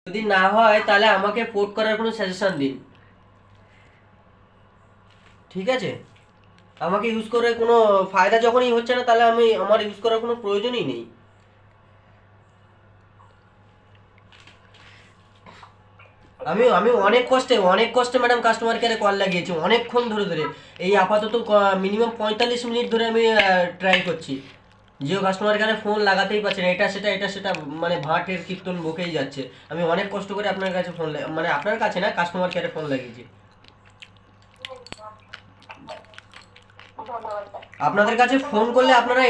যদি না হয় তাহলে আমাকে পোর্ট করার কোনো সাজেশন দিন, ঠিক আছে? আমাকে ইউজ করে কোনো ফায়দা যখনই হচ্ছে না, তাহলে আমার ইউজ করার কোনো প্রয়োজনই নেই। আমি আমি অনেক কষ্টে ম্যাডাম কাস্টমার কেয়ারে কল লাগিয়েছি, অনেকক্ষণ ধরে ধরে। এই আপাতত মিনিমাম 45 মিনিট ধরে আমি ট্রাই করছি। জিও কাস্টমার কেয়ারে ফোন লাগাতেই পারছি না, এটা সেটা মানে ভাটের কীর্তন বকেই যাচ্ছে। আমি অনেক কষ্ট করে আপনার কাছে মানে আপনার কাছে না, কাস্টমার কেয়ারে ফোন লাগিয়েছি। আপনাদের কাছে ফোন করলে আপনারা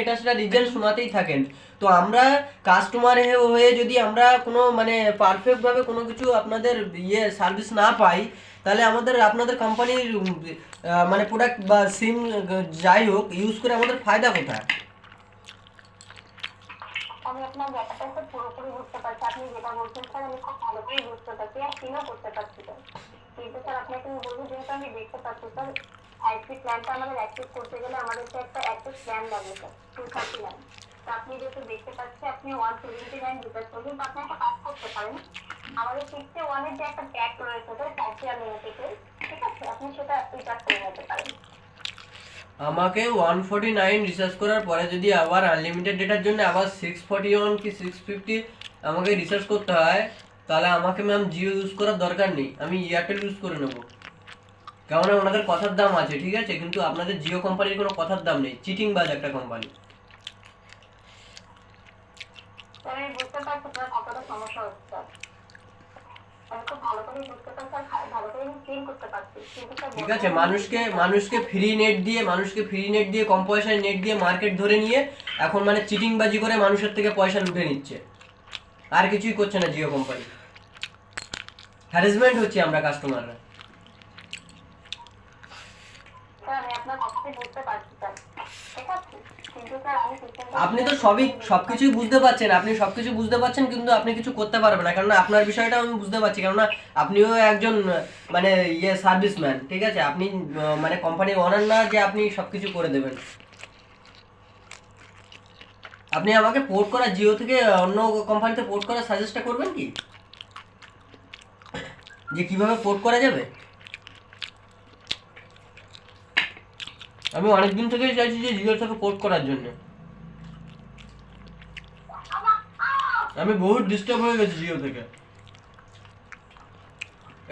এটা সেটা রিজেন শোনাতেই থাকেন। তো আমরা কাস্টমার হয়ে যদি আমরা কোনো মানে পারফেক্ট ভাবে কোনো কিছু আপনাদের সার্ভিস না পাই, তাহলে আপনাদের কোম্পানির মানে প্রোডাক্ট বা সিম যাই হোক ইউজ করে আমাদের ফায়দা কোথায়? আমি আপনার ব্যাপারটা স্যার পুরোপুরি বুঝতে পারছি, আপনি যেটা বলছেন স্যার আমি খুব ভালো করেই বুঝতে পারছি আর ফিলও করতে পারছি স্যার। কিন্তু স্যার আপনাকে আমি বলবো, যেহেতু আমি দেখতে পাচ্ছি স্যার 5G প্ল্যানটা আমাদের অ্যাক্টিভ করতে গেলে আমাদেরকে একটা অ্যাক্টিভ প্ল্যান লাগবে স্যার, 239। তো আপনি যেহেতু দেখতে পাচ্ছি আপনি 179 রিচার্জ করবেন, তো আপনি একটা কাজ করতে পারেন, আমাদের 61-এর যে একটা প্যাক রয়েছে স্যার 5G আনলিমিটেড, ঠিক আছে, আপনি সেটা রিচার্জ করে নিতে পারেন। আমাকে 149 রিচার্জ করার পরে যদি আবার আনলিমিটেড ডেটার জন্য আবার 641 কি 650 আমাকে রিচার্জ করতে হয়, তাহলে আমাকে ম্যাম জিও ইউজ করার দরকার নেই, আমি এয়ারটেল ইউজ করে নেবো। কেননা ওনাদের কথার দাম আছে, ঠিক আছে, কিন্তু আপনাদের জিও কোম্পানির কোনো কথার দাম নেই, চিটিং বাজ একটা কোম্পানি। আমি বুঝতে পারছি আপনার কতটা সমস্যা হচ্ছে, আমি খুব ভালো করে বুঝতে পারছি আর ভালো করে আমি ফিল করতে পারছি, কিন্তু স্যার ঠিক আছে, মানুষকে ফ্রি নেট দিয়ে কম পয়সায় নেট দিয়ে মার্কেট ধরে নিয়ে এখন মানে চিটিং বাজি করে মানুষের থেকে পয়সা লুটে নিচ্ছে, আর কিছুই করছে না জিও কোম্পানি। হ্যারাসমেন্ট হচ্ছে আমরা কাস্টমাররা। স্যার আমি আপনার কথাটাই বুঝতে পারছি স্যার, ঠিক আছে, কিন্তু স্যার আমি আপনি তো সবকিছুই বুঝতে পারছেন, কিন্তু আপনি কিছু করতে পারবেন না, কেননা আপনার বিষয়টা আমি বুঝতে পারছি, কেননা আপনিও একজন মানে সার্ভিসম্যান, ঠিক আছে, আপনি মানে কোম্পানির ওনার না যে আপনি সবকিছু করে দেবেন। আপনি আমাকে পোর্ট করা জিও থেকে অন্য কোম্পানিতে পোর্ট করার সাজেস্টটা করবেন কি, যে কিভাবে পোর্ট করা যাবে? আমি অনেকদিন থেকেই চাইছি যে জিও থেকে পোর্ট করার জন্য। আমি বহুত ডিস্টার্ব হয়ে গেছি জিও থেকে।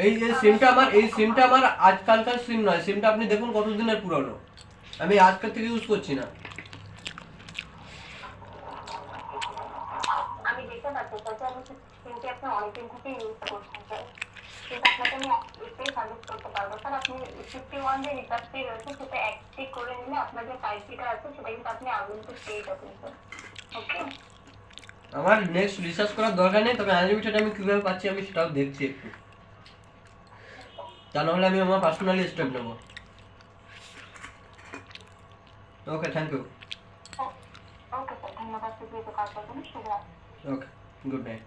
এই সিমটা আমার আজকালকার সিম নয়, সিমটা আপনি দেখুন কতদিনের পুরনো, আমি আজকাল থেকে ইউজ করছি না। আমি দেখতে পাচ্ছি স্যার যে আমি সিমটি আপনি অনেকদিন থেকে ইউজ করছেন স্যার, কিন্তু আপনাকে আমি এটাই সাজেস্ট করতে পারবো স্যার, আপনি 51 যে রিচার্জটি রয়েছে সেটা অ্যাক্টিভ করে নিলে আপনার যে 5Gটা আছে সেটা কিন্তু আপনি আনলিমিটেড পেয়ে যাবেন স্যার, ওকে? আমার নেক্সট রিসার্চ করার দরকার নেই, তবে আনলিমিটেড আমি কিভাবে পাচ্ছি আমি সেটাও দেখছি একটু, তা নাহলে আমি আমার পার্সোনালি স্টেপ নেব। ওকে, থ্যাংক ইউ। ওকে স্যার, ধন্যবাদ, শুধু কাজ করবেন, শুভরাত্রি। ওকে, গুড নাইট।